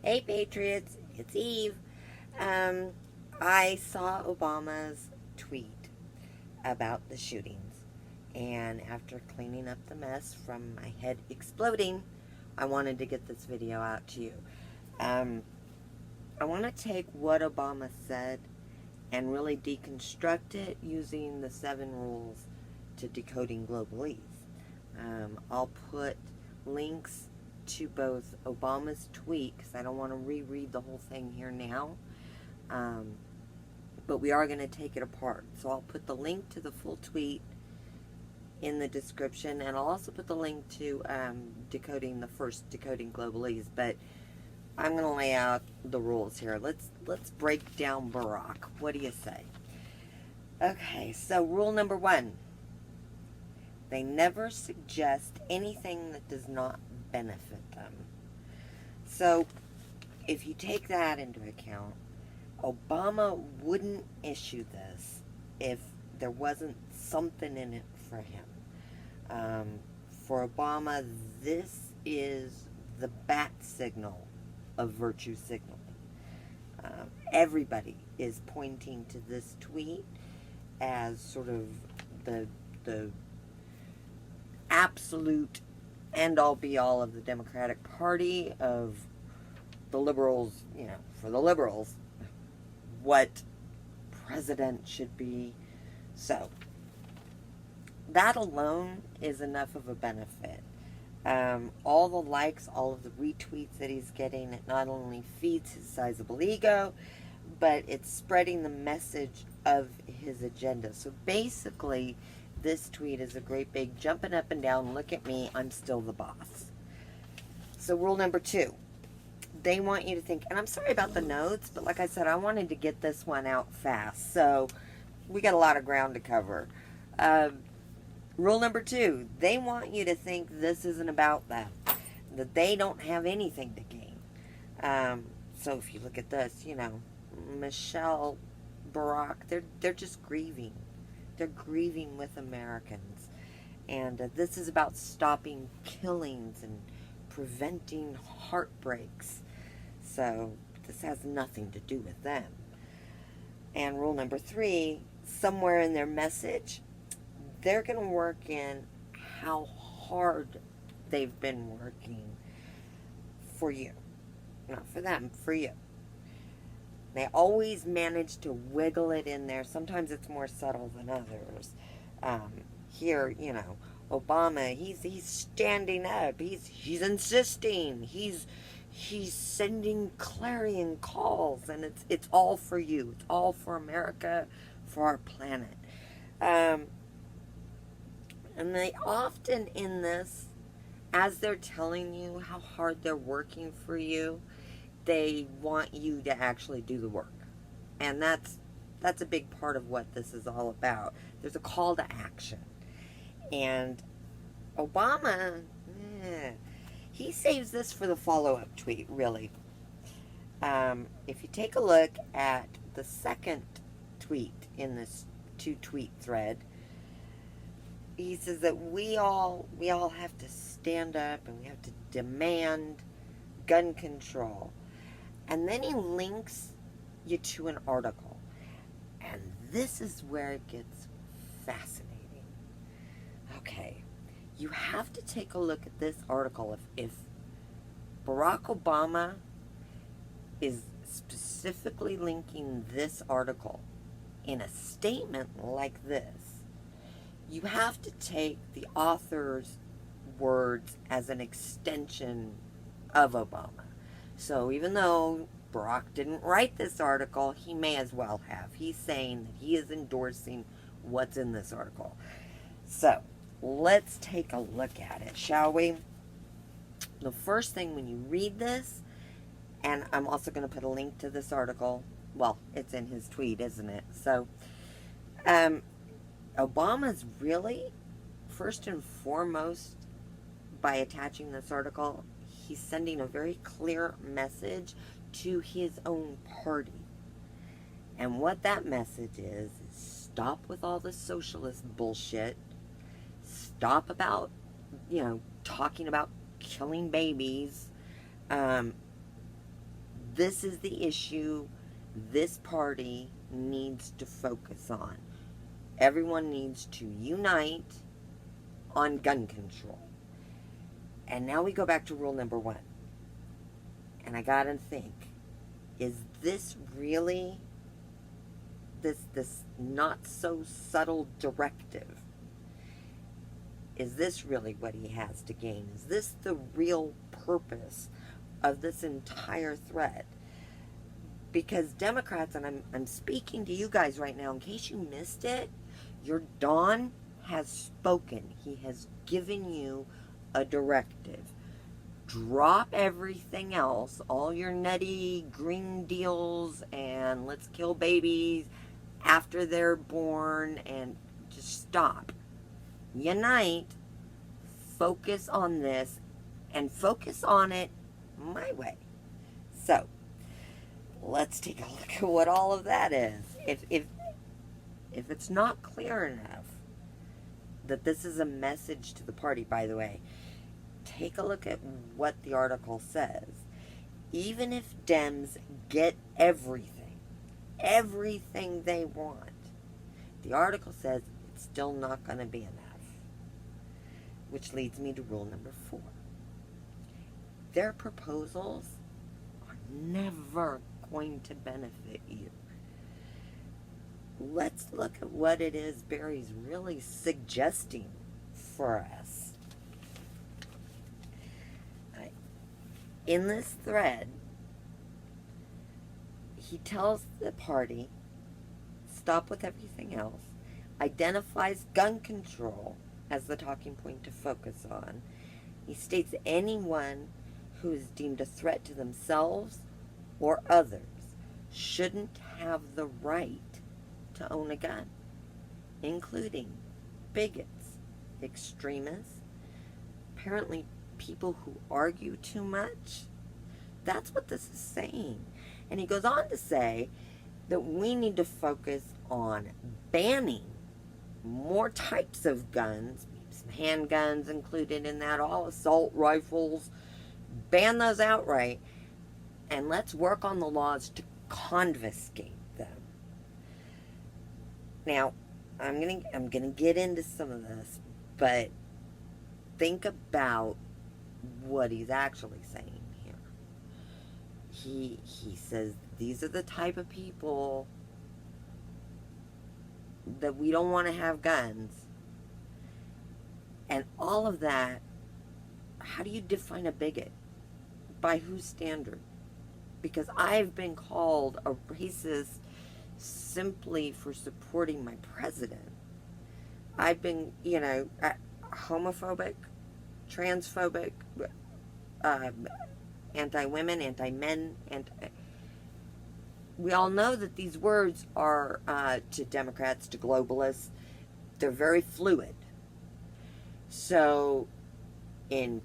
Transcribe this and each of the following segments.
Hey Patriots, it's Eve. Um, I saw Obama's tweet about the shootings, and after cleaning up the mess from my head exploding, I wanted to get this video out to you. Um, I want to take what Obama said and really deconstruct it using the 7 rules to decoding Globalese. I'll put links to both Obama's tweet, because I don't want to reread the whole thing here now, but we are going to take it apart. So I'll put the link to the full tweet in the description, and I'll also put the link to decoding Globalese, but I'm going to lay out the rules here. Let's break down Barack. What do you say? Okay, so rule number 1. They never suggest anything that does not benefit them. So, if you take that into account, Obama wouldn't issue this if there wasn't something in it for him. For Obama, this is the bat signal of virtue signaling. Everybody is pointing to this tweet as sort of the absolute end-all be-all of the Democratic Party, of the liberals, for the liberals, what president should be. So, that alone is enough of a benefit. All the likes, all of the retweets that he's getting, it not only feeds his sizable ego, but it's spreading the message of his agenda. So basically, this tweet is a great big jumping up and down, look at me, I'm still the boss. So rule number 2, they want you to think, and I'm sorry about the notes, but like I said, I wanted to get this one out fast, so we got a lot of ground to cover. Rule number 2, they want you to think this isn't about them, that they don't have anything to gain. So if you look at this, Michelle, Barack, they're just grieving. They're grieving with Americans. And this is about stopping killings and preventing heartbreaks. So this has nothing to do with them. And rule number 3, somewhere in their message, they're going to work in how hard they've been working for you. Not for them, for you. They always manage to wiggle it in there. Sometimes it's more subtle than others. Here, Obama, he's standing up. He's insisting. He's sending clarion calls, and it's all for you. It's all for America, for our planet. And they often in this, as they're telling you how hard they're working for you, they want you to actually do the work. And that's a big part of what this is all about. There's a call to action. And Obama, he saves this for the follow-up tweet, really. If you take a look at the second tweet in this 2-tweet thread, he says that we all have to stand up and we have to demand gun control. And then he links you to an article. And this is where it gets fascinating. Okay, you have to take a look at this article. If Barack Obama is specifically linking this article in a statement like this, you have to take the author's words as an extension of Obama. So even though Barack didn't write this article, he may as well have. He's saying that he is endorsing what's in this article. So let's take a look at it, shall we? The first thing when you read this, and I'm also going to put a link to this article. Well, it's in his tweet, isn't it? So Obama's really, first and foremost, by attaching this article, he's sending a very clear message to his own party. And what that message is stop with all this socialist bullshit. Stop about, talking about killing babies. This is the issue this party needs to focus on. Everyone needs to unite on gun control. And now we go back to rule number 1. And I gotta think, is this really this not so subtle directive? Is this really what he has to gain? Is this the real purpose of this entire thread? Because Democrats, and I'm speaking to you guys right now, in case you missed it, your Don has spoken. He has given you a directive. Drop everything else, all your nutty green deals and let's kill babies after they're born, and just stop. Unite, focus on this, and focus on it my way. So, let's take a look at what all of that is. If it's not clear enough that this is a message to the party, by the way, take a look at what the article says. Even if Dems get everything they want, the article says it's still not going to be enough. Which leads me to rule number 4. Their proposals are never going to benefit you. Let's look at what it is Barry's really suggesting for us. In this thread, he tells the party, stop with everything else, identifies gun control as the talking point to focus on. He states anyone who is deemed a threat to themselves or others shouldn't have the right to own a gun, including bigots, extremists, apparently people who argue too much. That's what this is saying. And he goes on to say that we need to focus on banning more types of guns, some handguns included in that, all assault rifles, ban those outright, and let's work on the laws to confiscate them. Now, I'm gonna get into some of this, but think about what he's actually saying here. He says these are the type of people that we don't want to have guns. And all of that, how do you define a bigot? By whose standard? Because I've been called a racist simply for supporting my president. I've been, homophobic, transphobic, anti-women, anti-men, we all know that these words are, to Democrats, to globalists, they're very fluid. So, in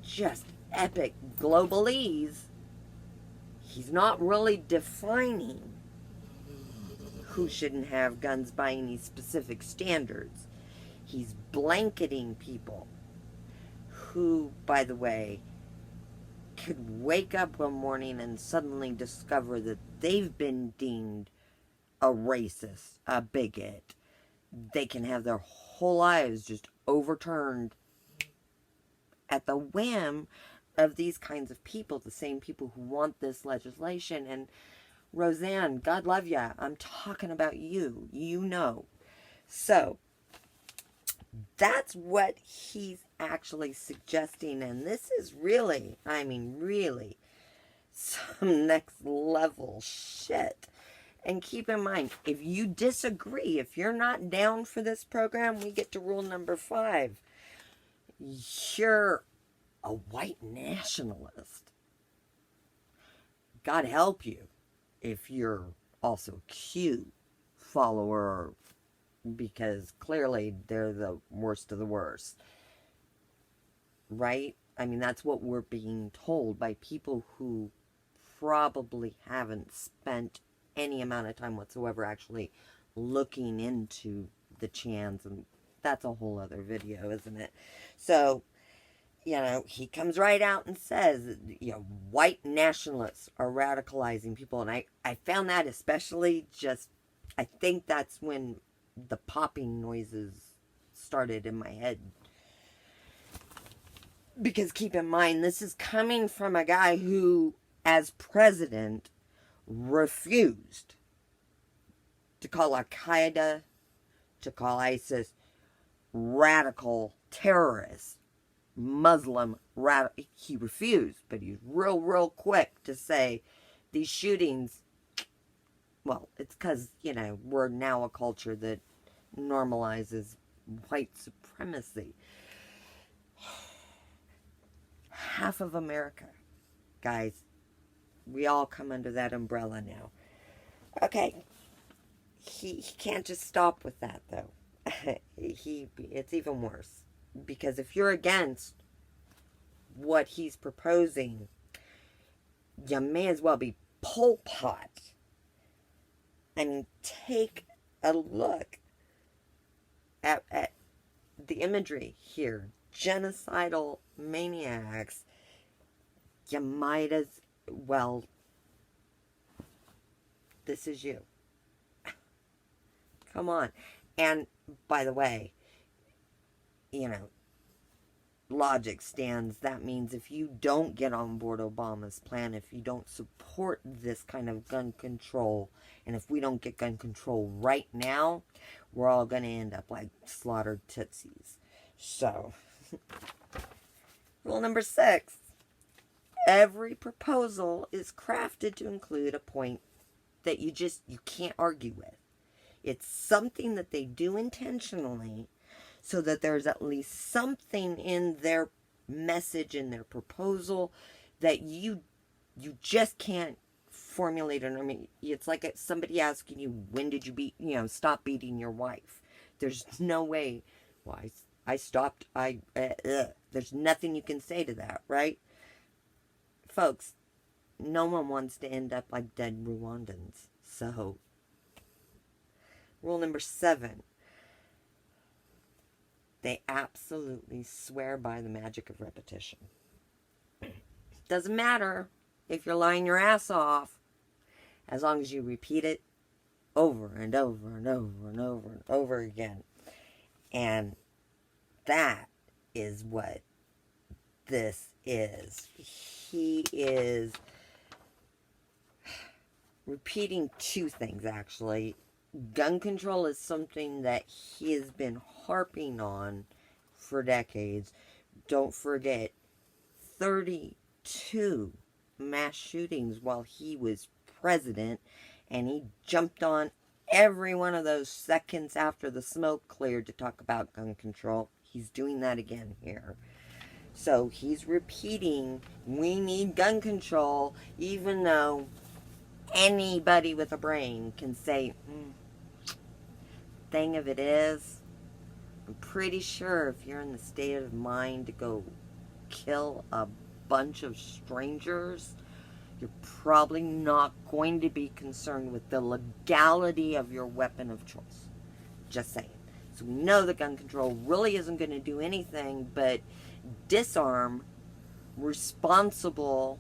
just epic globalese, he's not really defining who shouldn't have guns by any specific standards. He's blanketing people who, by the way, could wake up one morning and suddenly discover that they've been deemed a racist, a bigot. They can have their whole lives just overturned at the whim of these kinds of people, the same people who want this legislation. And Roseanne, God love ya, I'm talking about you. You know. So, that's what he's actually suggesting, and this is really, really some next level shit. And keep in mind, if you disagree, if you're not down for this program, we get to rule number 5. You're a white nationalist. God help you if you're also a Q follower, because clearly they're the worst of the worst. Right? I mean, that's what we're being told by people who probably haven't spent any amount of time whatsoever actually looking into the Chans, and that's a whole other video, isn't it? So, he comes right out and says, white nationalists are radicalizing people. And I found that especially I think that's when the popping noises started in my head. Because keep in mind, this is coming from a guy who, as president, refused to call Al-Qaeda, to call ISIS radical terrorists, Muslim radical. He refused, but he's real quick to say these shootings, well, it's because, we're now a culture that normalizes white supremacy. Half of America, guys, we all come under that umbrella now. Okay, he can't just stop with that, though. It's even worse. Because if you're against what he's proposing, you may as well be Pol Pot. I mean, take a look at the imagery here. Genocidal maniacs. You might as well. This is you. Come on. And, by the way, logic stands. That means if you don't get on board Obama's plan, if you don't support this kind of gun control, and if we don't get gun control right now, we're all going to end up like slaughtered tootsies. So, rule number 6. Every proposal is crafted to include a point that you can't argue with. It's something that they do intentionally so that there's at least something in their message, in their proposal, that you just can't formulate. I mean, it's like somebody asking you, when did you stop beating your wife? There's no way. Well, I stopped. There's nothing you can say to that, right? Folks, no one wants to end up like dead Rwandans. So, rule number 7. They absolutely swear by the magic of repetition. Doesn't matter if you're lying your ass off, as long as you repeat it over and over and over and over and over again. And that is what this is. He is repeating 2 things, actually. Gun control is something that he has been harping on for decades. Don't forget, 32 mass shootings while he was president, and he jumped on every one of those seconds after the smoke cleared to talk about gun control. He's doing that again here. So he's repeating, we need gun control, even though anybody with a brain can say, thing of it is, I'm pretty sure if you're in the state of mind to go kill a bunch of strangers, you're probably not going to be concerned with the legality of your weapon of choice. Just saying. So we know that gun control really isn't going to do anything but disarm responsible,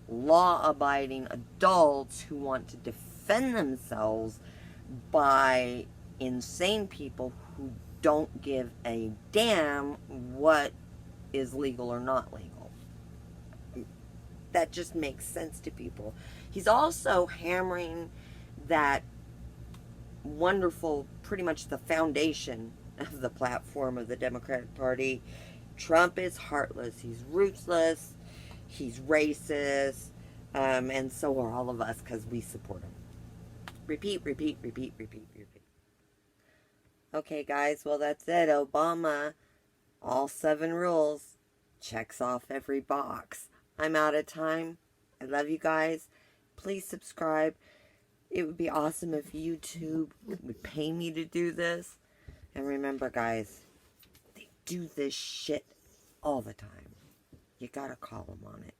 law-abiding adults who want to defend themselves by insane people who don't give a damn what is legal or not legal. That just makes sense to people. He's also hammering that wonderful, pretty much the foundation of the platform of the Democratic Party. Trump is heartless. He's ruthless. He's racist. And so are all of us because we support him. Repeat, repeat, repeat, repeat, repeat. Okay, guys. Well, that's it. Obama, all 7 rules, checks off every box. I'm out of time. I love you guys. Please subscribe. It would be awesome if YouTube would pay me to do this. And remember, guys, they do this shit all the time. You gotta call them on it.